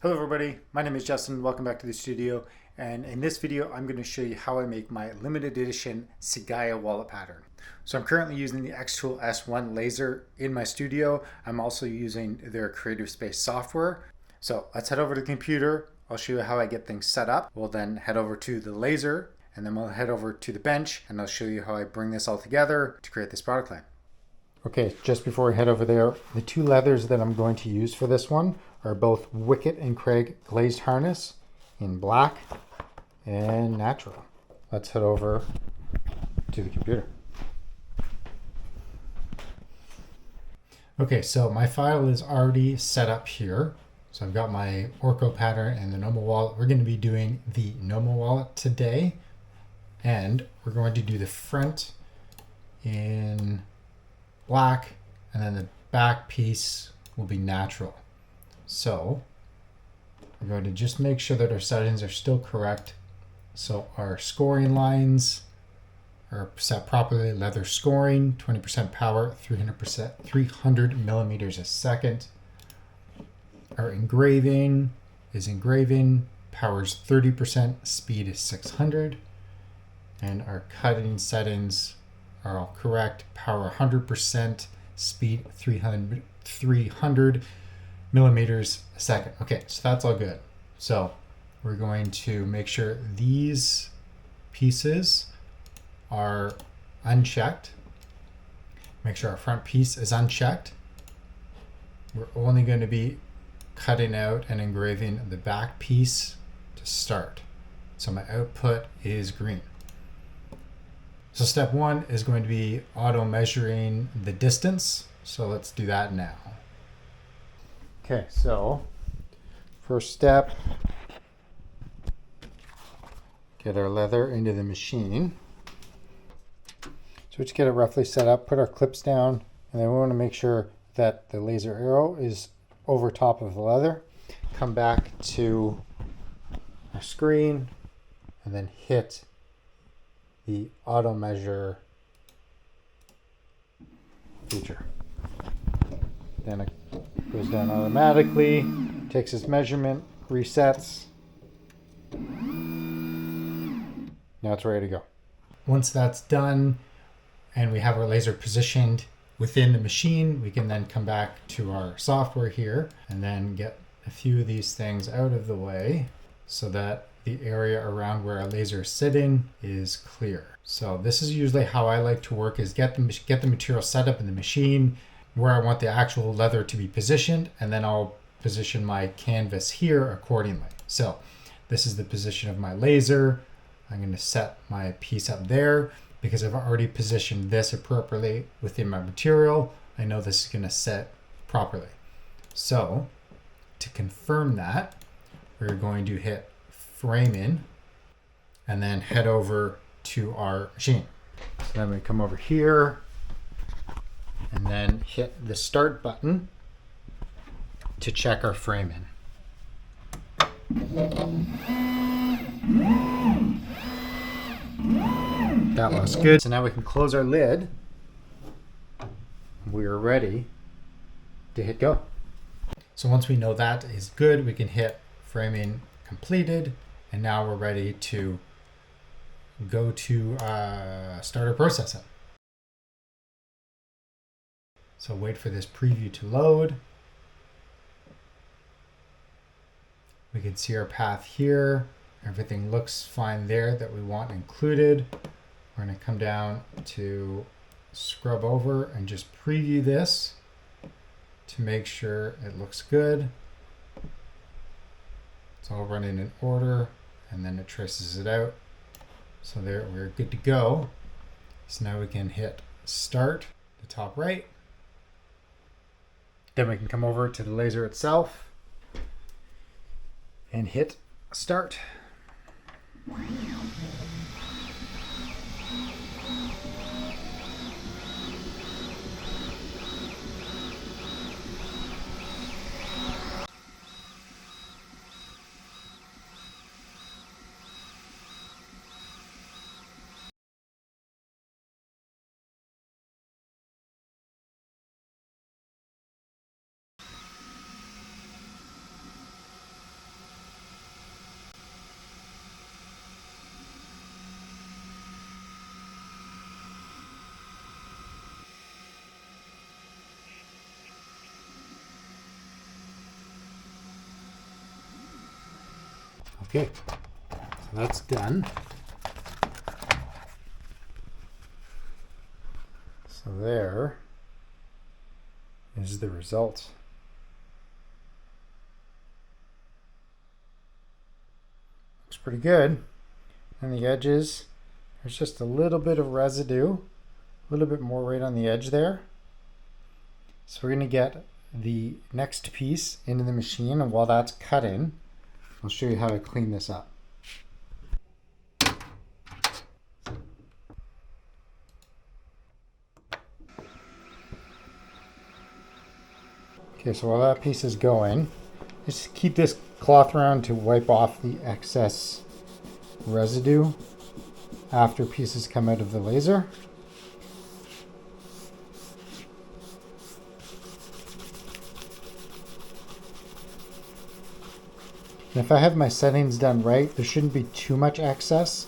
Hello everybody, my name is Justin. Welcome back to the studio, and in this video I'm going to show you how I make my limited edition Seigaiha wallet pattern. So I'm currently using the xTool S1 laser in my studio. I'm also using their Creative Space software. So let's head over to the computer. I'll show you how I get things set up. We'll then head over to the laser, and then we'll head over to the bench, and I'll show you how I bring this all together to create this product line. Okay, just before we head over there, the two leathers that I'm going to use for this one are both Wicket and Craig glazed harness in black and natural. Let's head over to the computer. Okay, so my file is already set up here. So I've got my Orco pattern and the Nomo Wallet. We're going to be doing the Nomo Wallet today, and we're going to do the front in black, and then the back piece will be natural. So we're going to just make sure that our settings are still correct. So our scoring lines are set properly. Leather scoring, 20% power, 300 millimeters a second. Our engraving is engraving, power's 30%, speed is 600. And our cutting settings are all correct. Power 100%, speed 300 millimeters a second. Okay, so that's all good. So we're going to make sure these pieces are unchecked. Make sure our front piece is unchecked. We're only going to be cutting out and engraving the back piece to start. So my output is green. So step one is going to be auto measuring the distance. So let's do that now. Okay, so first step, get our leather into the machine. So we just get it roughly set up, put our clips down, and then we want to make sure that the laser arrow is over top of the leather. Come back to our screen and then hit the auto measure feature. Then it goes down automatically, takes its measurement, resets. Now it's ready to go. Once that's done and we have our laser positioned within the machine, we can then come back to our software here and then get a few of these things out of the way so that the area around where our laser is sitting is clear. So this is usually how I like to work, is get the material set up in the machine where I want the actual leather to be positioned, and then I'll position my canvas here accordingly. So this is the position of my laser. I'm going to set my piece up there because I've already positioned this appropriately within my material. I know this is going to set properly. So to confirm that, we're going to hit frame in and then head over to our machine. So then we come over here and then hit the start button to check our frame in. That looks good. So now we can close our lid. We are ready to hit go. So once we know that is good, we can hit framing completed, and now we're ready to go to start our processing. So wait for this preview to load. We can see our path here. Everything looks fine there that we want included. We're going to come down to scrub over and just preview this to make sure it looks good. It's all running in order, and then it traces it out. So there, we're good to go. So now we can hit start, the top right. Then we can come over to the laser itself and hit start. Okay, so that's done. So there is the result. Looks pretty good. And the edges, there's just a little bit of residue, a little bit more right on the edge there. So we're going to get the next piece into the machine, and while that's cutting, I'll show you how to clean this up. Okay, so while that piece is going, just keep this cloth around to wipe off the excess residue after pieces come out of the laser. And if I have my settings done right, there shouldn't be too much excess.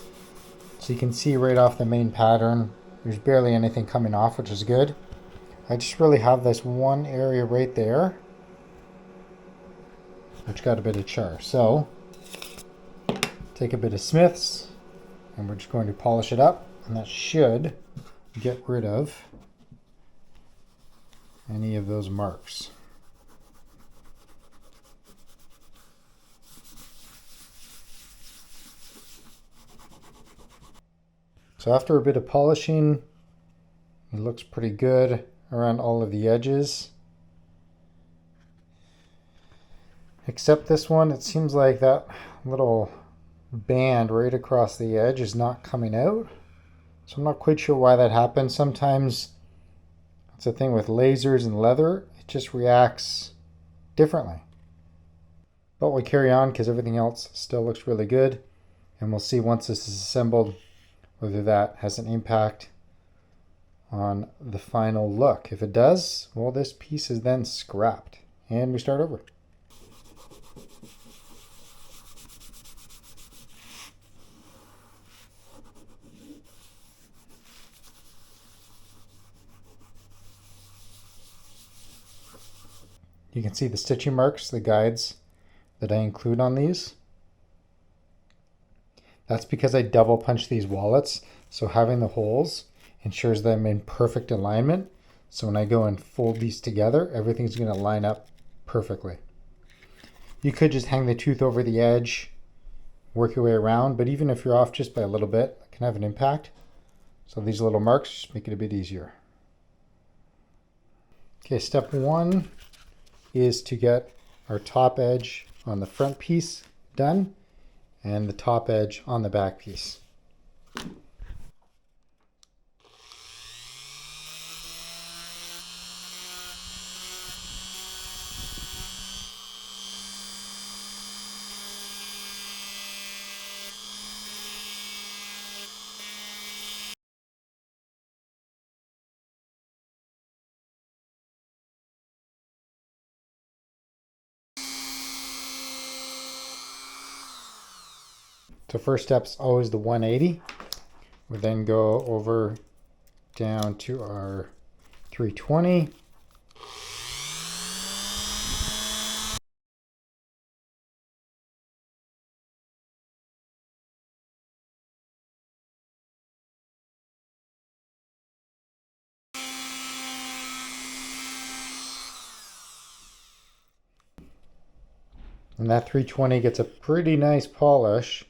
So you can see right off the main pattern, there's barely anything coming off, which is good. I just really have this one area right there, which got a bit of char. So take a bit of Smith's, and we're just going to polish it up, and that should get rid of any of those marks. So after a bit of polishing, it looks pretty good around all of the edges. Except this one, it seems like that little band right across the edge is not coming out. So I'm not quite sure why that happens. Sometimes it's a thing with lasers and leather, it just reacts differently. But we'll carry on because everything else still looks really good. And we'll see once this is assembled whether that has an impact on the final look. If it does, well, this piece is then scrapped and we start over. You can see the stitching marks, the guides that I include on these. That's because I double punch these wallets, so having the holes ensures that I'm in perfect alignment. So when I go and fold these together, everything's going to line up perfectly. You could just hang the tooth over the edge, work your way around, but even if you're off just by a little bit, it can have an impact. So these little marks just make it a bit easier. Okay, step one is to get our top edge on the front piece done and the top edge on the back piece. So first step's always the 180. We then go over down to our 320. And that 320 gets a pretty nice polish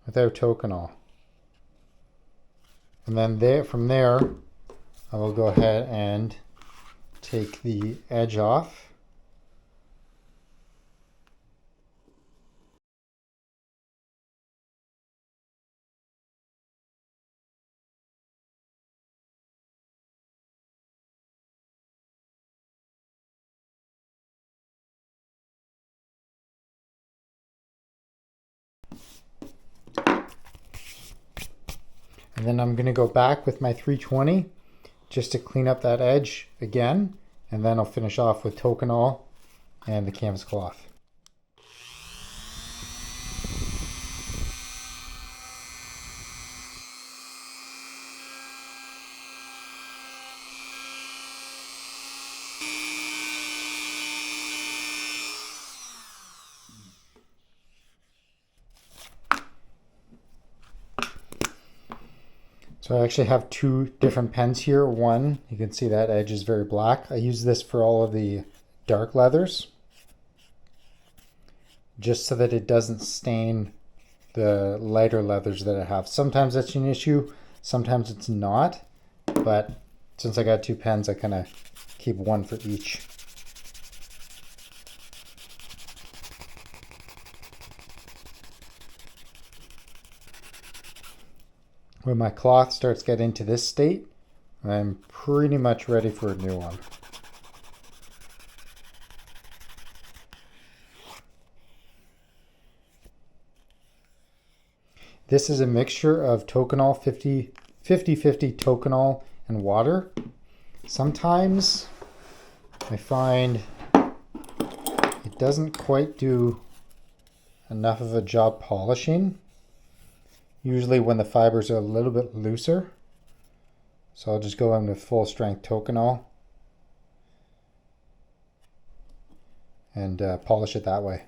without tokenol. And then from there, I will go ahead and take the edge off. And then I'm going to go back with my 320 just to clean up that edge again. And then I'll finish off with tokenol and the canvas cloth. So I actually have two different pens here. One, you can see that edge is very black. I use this for all of the dark leathers, just so that it doesn't stain the lighter leathers that I have. Sometimes that's an issue, sometimes it's not, but since I got two pens, I kind of keep one for each. When my cloth starts getting to this state, I'm pretty much ready for a new one. This is a mixture of toconol, 50-50 toconol and water. Sometimes I find it doesn't quite do enough of a job polishing. Usually when the fibers are a little bit looser. So I'll just go in with full strength toconol and polish it that way.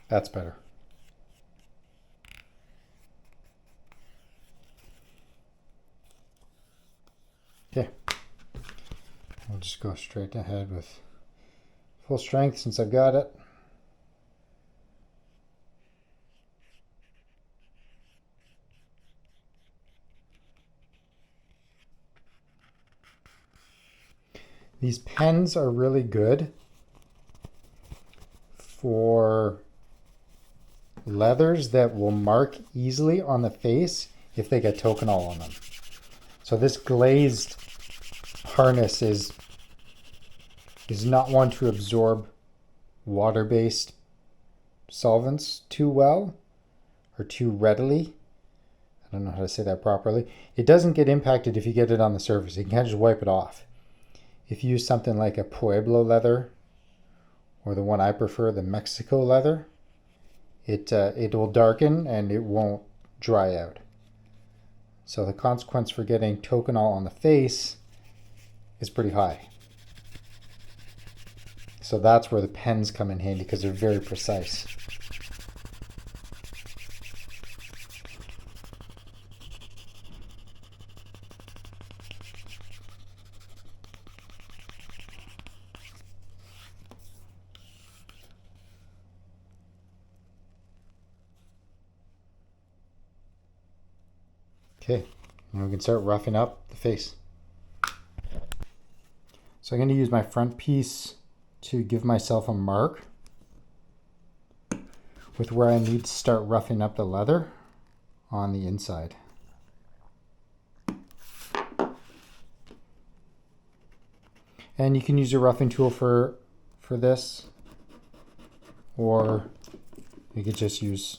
That's better. Okay. I'll just go straight ahead with full strength since I've got it. These pens are really good for leathers that will mark easily on the face if they get toconol on them. So this glazed harness is not one to absorb water-based solvents too well or too readily. I don't know how to say that properly. It doesn't get impacted if you get it on the surface. You can kind of just wipe it off. If you use something like a Pueblo leather, or the one I prefer, the Mexico leather, it will darken and it won't dry out. So the consequence for getting toconol on the face is pretty high. So that's where the pens come in handy because they're very precise. Okay, and we can start roughing up the face. So I'm going to use my front piece to give myself a mark with where I need to start roughing up the leather on the inside. And you can use your roughing tool for this, or you could just use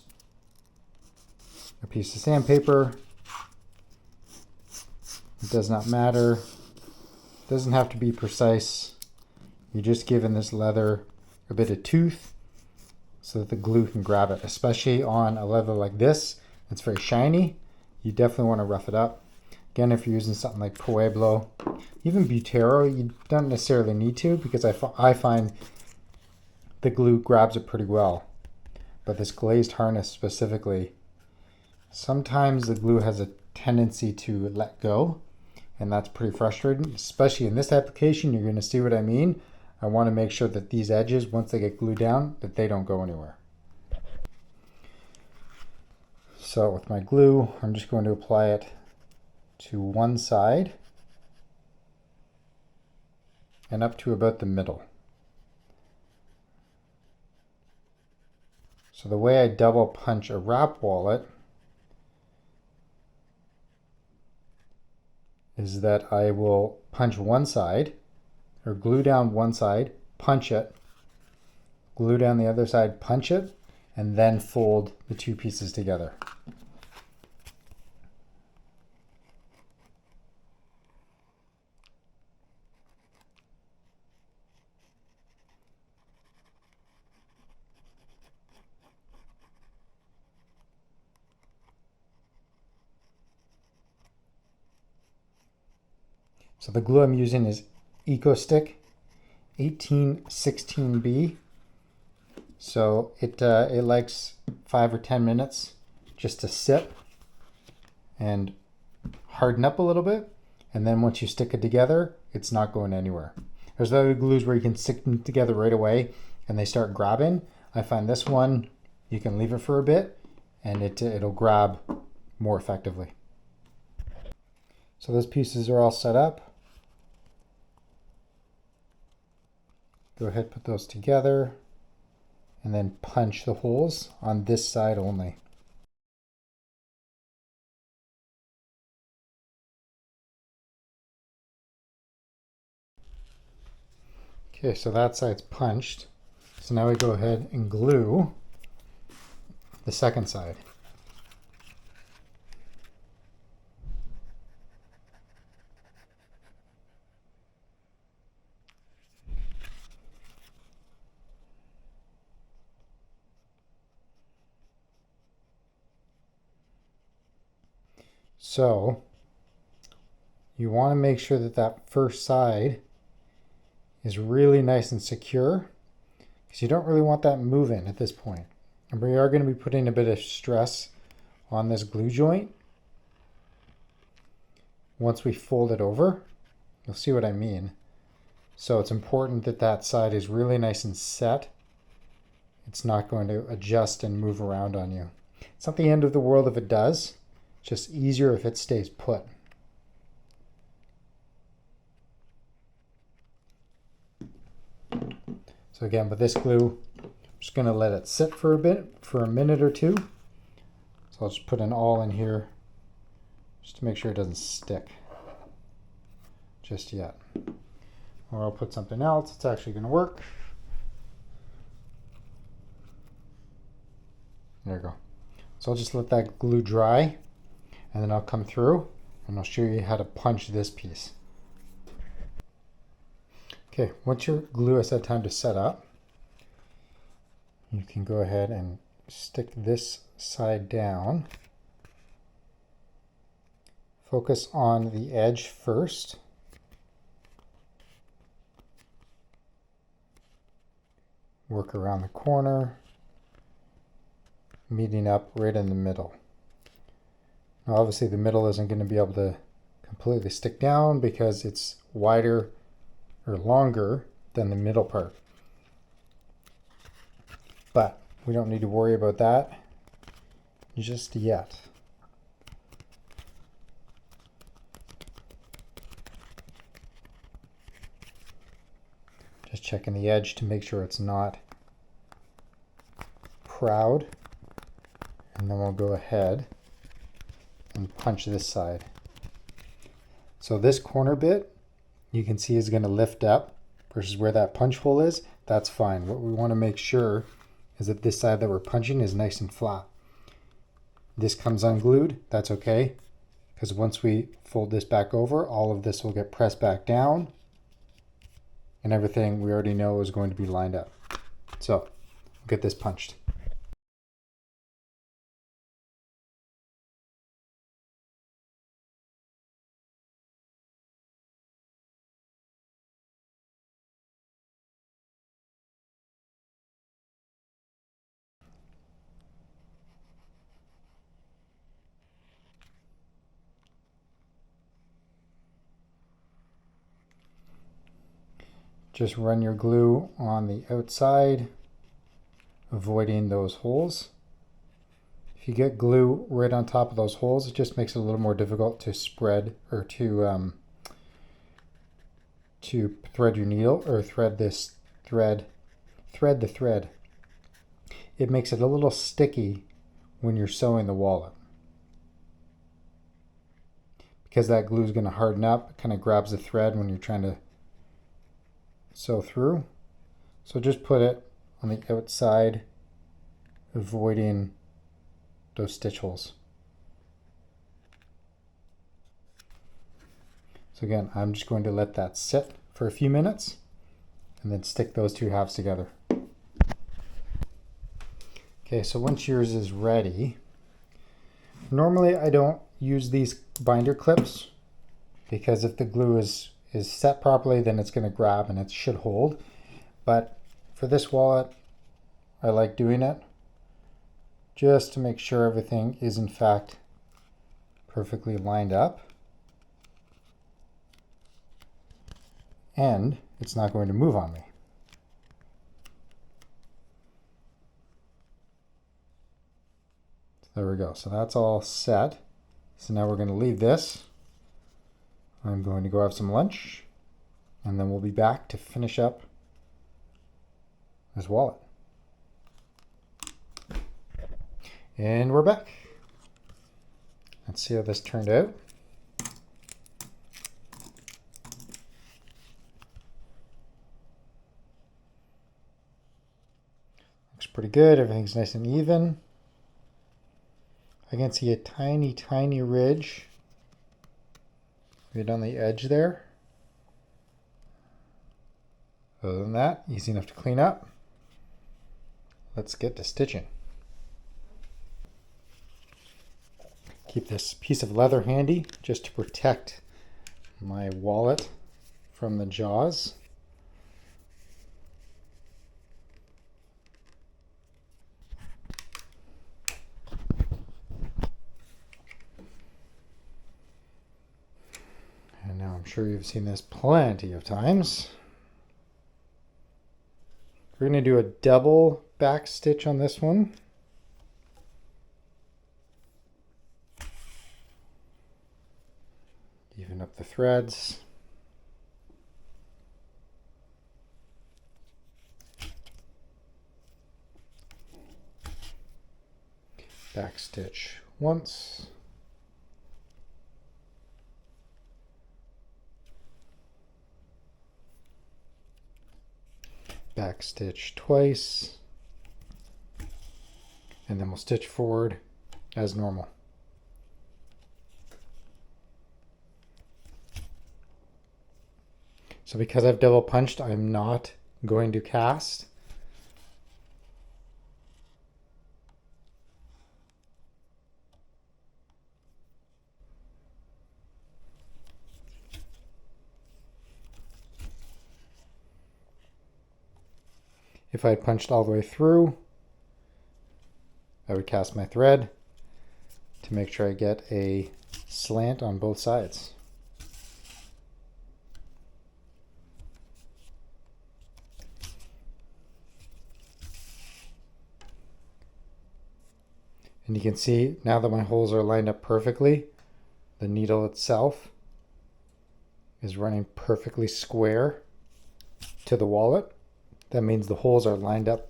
a piece of sandpaper. It does not matter. It doesn't have to be precise. You're just giving this leather a bit of tooth so that the glue can grab it, especially on a leather like this. It's very shiny. You definitely want to rough it up. Again, if you're using something like Pueblo, even Butero, you don't necessarily need to because I find the glue grabs it pretty well. But this glazed harness specifically, sometimes the glue has a tendency to let go, and that's pretty frustrating, especially in this application. You're going to see what I mean. I want to make sure that these edges, once they get glued down, that they don't go anywhere. So with my glue, I'm just going to apply it to one side and up to about the middle. So the way I double punch a wrap wallet is that I will punch one side, or glue down one side, punch it, glue down the other side, punch it, and then fold the two pieces together. So the glue I'm using is Eco Stick. 1816B. So it likes 5 or 10 minutes just to sit and harden up a little bit. And then once you stick it together, it's not going anywhere. There's other glues where you can stick them together right away and they start grabbing. I find this one, you can leave it for a bit and it'll grab more effectively. So those pieces are all set up. Go ahead, put those together, and then punch the holes on this side only. Okay, so that side's punched. So now we go ahead and glue the second side. So you want to make sure that that first side is really nice and secure, because you don't really want that moving at this point. And we are going to be putting a bit of stress on this glue joint. Once we fold it over, you'll see what I mean. So it's important that that side is really nice and set. It's not going to adjust and move around on you. It's not the end of the world if it does. It's just easier if it stays put. So again, with this glue, I'm just going to let it sit for a bit, for a minute or two. So I'll just put an awl in here just to make sure it doesn't stick just yet. Or I'll put something else that's actually going to work. There we go. So I'll just let that glue dry, and then I'll come through and I'll show you how to punch this piece. Okay, once your glue has had time to set up, you can go ahead and stick this side down. Focus on the edge first. Work around the corner, meeting up right in the middle. Now obviously the middle isn't going to be able to completely stick down because it's wider or longer than the middle part. But we don't need to worry about that just yet. Just checking the edge to make sure it's not proud. And then we'll go ahead and punch this side. So this corner bit, you can see is going to lift up versus where that punch hole is. That's fine. What we want to make sure is that this side that we're punching is nice and flat. This comes unglued, that's okay, because once we fold this back over, all of this will get pressed back down and everything we already know is going to be lined up. So we'll get this punched. Just run your glue on the outside, avoiding those holes. If you get glue right on top of those holes, it just makes it a little more difficult to spread or to thread your needle or thread the thread. It makes it a little sticky when you're sewing the wallet. Because that glue is going to harden up, it kind of grabs the thread when you're trying to sew through. So just put it on the outside, avoiding those stitch holes. So again, I'm just going to let that sit for a few minutes and then stick those two halves together. Okay, so once yours is ready, normally I don't use these binder clips because if the glue is is set properly, then it's going to grab and it should hold. But for this wallet, I like doing it just to make sure everything is in fact perfectly lined up. And it's not going to move on me. So there we go. So that's all set. So now we're going to leave this. I'm going to go have some lunch, and then we'll be back to finish up this wallet. And we're back. Let's see how this turned out. Looks pretty good. Everything's nice and even. I can see a tiny, tiny ridge right on the edge there. Other than that, easy enough to clean up. Let's get to stitching. Keep this piece of leather handy just to protect my wallet from the jaws. And now I'm sure you've seen this plenty of times. We're going to do a double back stitch on this one. Even up the threads. Back stitch once. Back stitch twice. And then we'll stitch forward as normal. So because I've double punched, I'm not going to cast. If I had punched all the way through, I would cast my thread to make sure I get a slant on both sides. And you can see now that my holes are lined up perfectly, the needle itself is running perfectly square to the wallet. That means the holes are lined up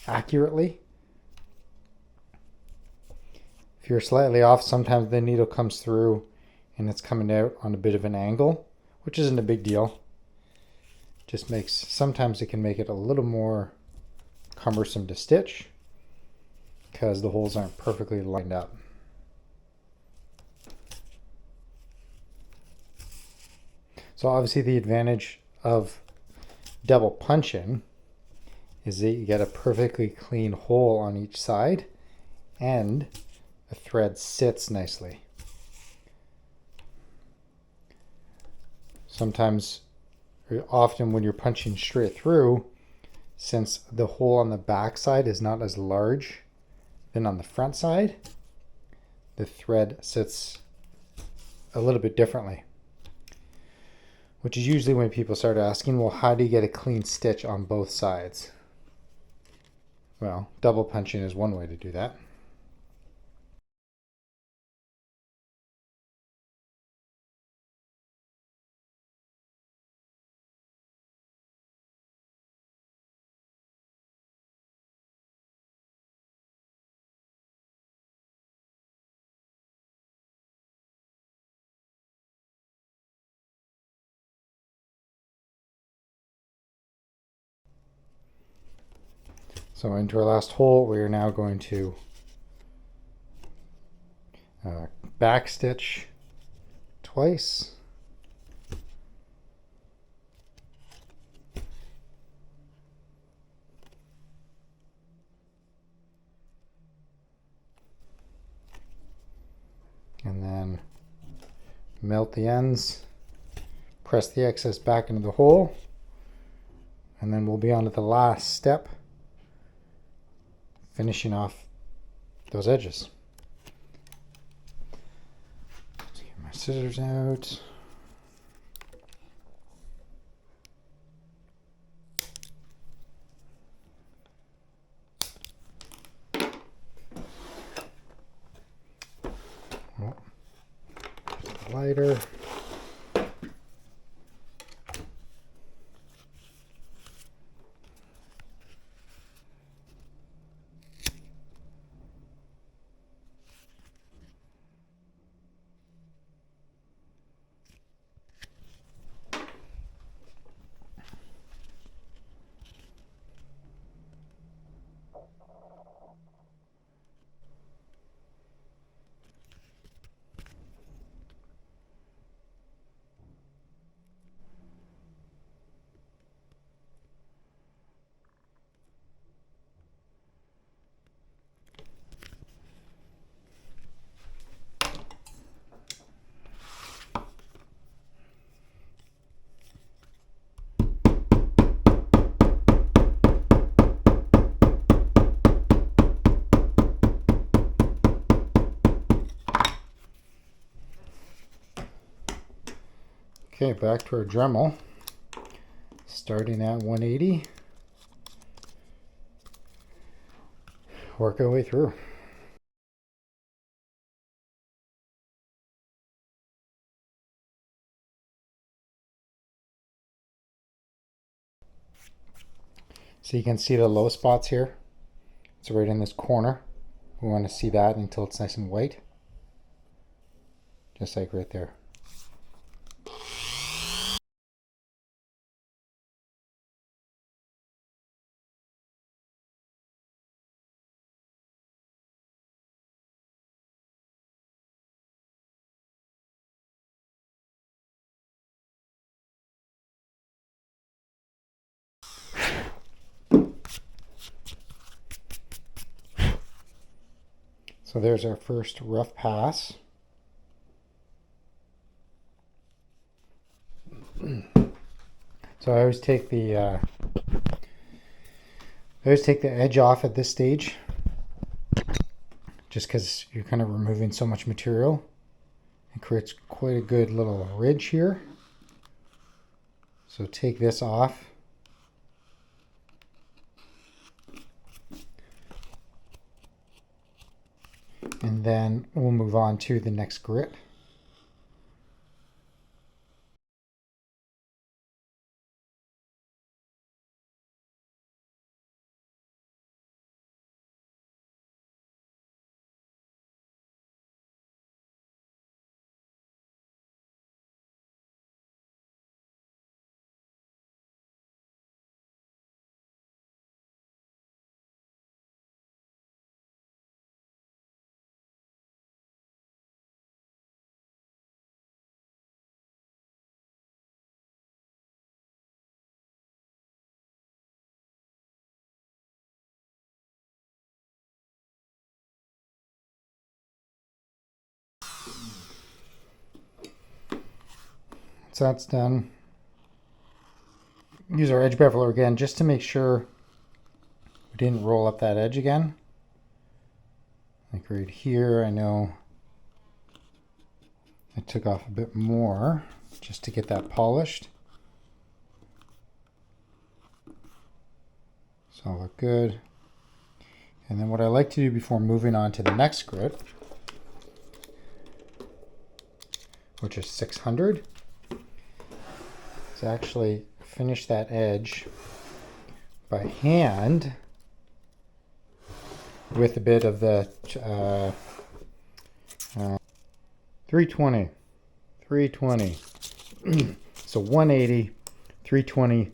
accurately. If you're slightly off, sometimes the needle comes through and it's coming out on a bit of an angle, which isn't a big deal. Just makes, sometimes it can make it a little more cumbersome to stitch because the holes aren't perfectly lined up. So obviously the advantage of double punching is that you get a perfectly clean hole on each side and the thread sits nicely. Sometimes, or often when you're punching straight through, since the hole on the back side is not as large than on the front side, the thread sits a little bit differently. Which is usually when people start asking, well, how do you get a clean stitch on both sides? Well, double punching is one way to do that. So into our last hole, we are now going to back stitch twice. And then melt the ends, press the excess back into the hole, and then we'll be on to the last step, finishing off those edges. Let's get my scissors out. Lighter. Okay, back to our Dremel, starting at 180, work our way through. So you can see the low spots here. It's right in this corner. We want to see that until it's nice and white, just like right there. So there's our first rough pass. So I always take the edge off at this stage, just because you're kind of removing so much material. It creates quite a good little ridge here. So take this off. And then we'll move on to the next grit. So that's done. Use our edge beveler again just to make sure we didn't roll up that edge again. Like right here, I know I took off a bit more just to get that polished. So it'll look good. And then what I like to do before moving on to the next grit, which is 600, is actually finish that edge by hand with a bit of the 320. So 180, 320,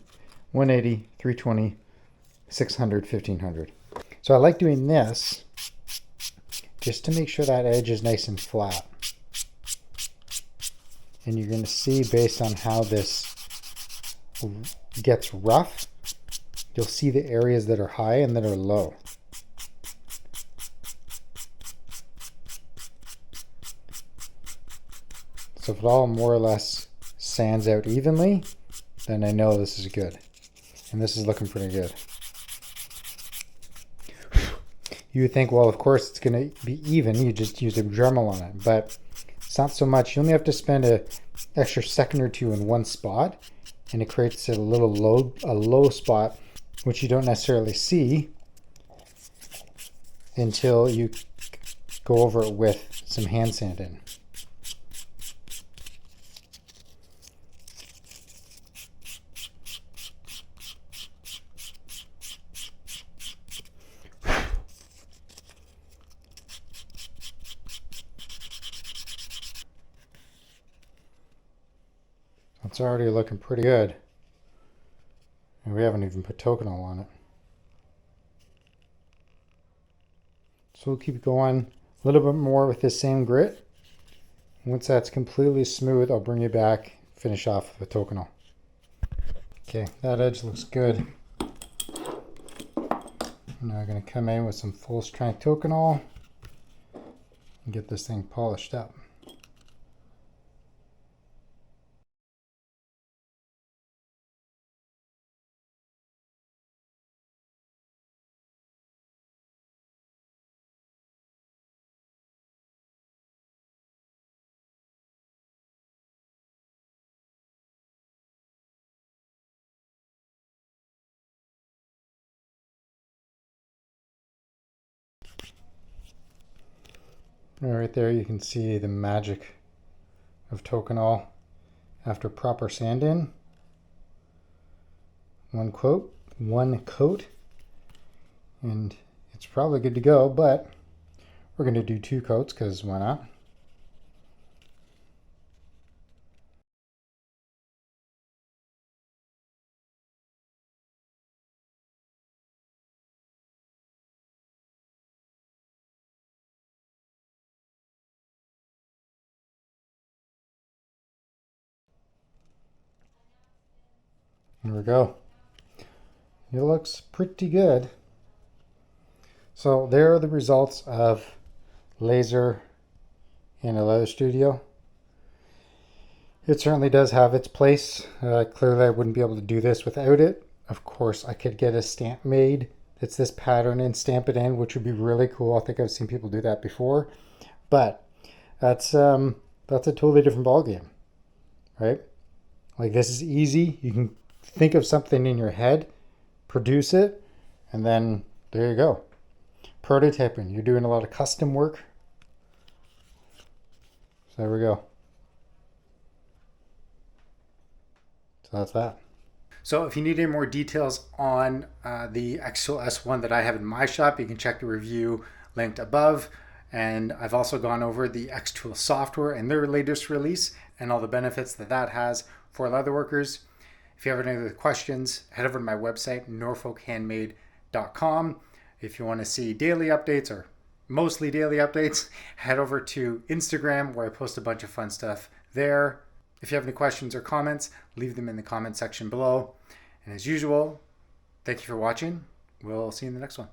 180, 320, 600, 1500. So I like doing this just to make sure that edge is nice and flat. And you're going to see, based on how this gets rough, you'll see the areas that are high and that are low. So if it all more or less sands out evenly, then I know this is good. And this is looking pretty good. You would think, well, of course it's going to be even. You just use a Dremel on it, but it's not so much. You only have to spend an extra second or two in one spot, and it creates a little low spot, which you don't necessarily see until you go over it with some hand sand in. It's already looking pretty good. And we haven't even put Tokonol on it. So we'll keep going a little bit more with this same grit. Once that's completely smooth, I'll bring you back, finish off with Tokonol. Okay, that edge looks good. Now I'm going to come in with some full strength Tokonol and get this thing polished up. Right there you can see the magic of Tokonol after proper sand in. One coat, and it's probably good to go, but we're going to do 2 coats because why not? There we go. It looks pretty good. So there are the results of laser in a leather studio. It certainly does have its place. Clearly I wouldn't be able to do this without it. Of course I could get a stamp made that's this pattern and stamp it in, which would be really cool. I think I've seen people do that before. But that's a totally different ballgame, right? Like, this is easy. You can think of something in your head, produce it, and then there you go. Prototyping. You're doing a lot of custom work. So there we go. So that's that. So if you need any more details on the xTool S1 that I have in my shop, you can check the review linked above. And I've also gone over the xTool software and their latest release and all the benefits that that has for leatherworkers. If you have any other questions, head over to my website, norfolkhandmade.com. If you want to see daily updates or mostly daily updates, head over to Instagram where I post a bunch of fun stuff there. If you have any questions or comments, leave them in the comment section below. And as usual, thank you for watching. We'll see you in the next one.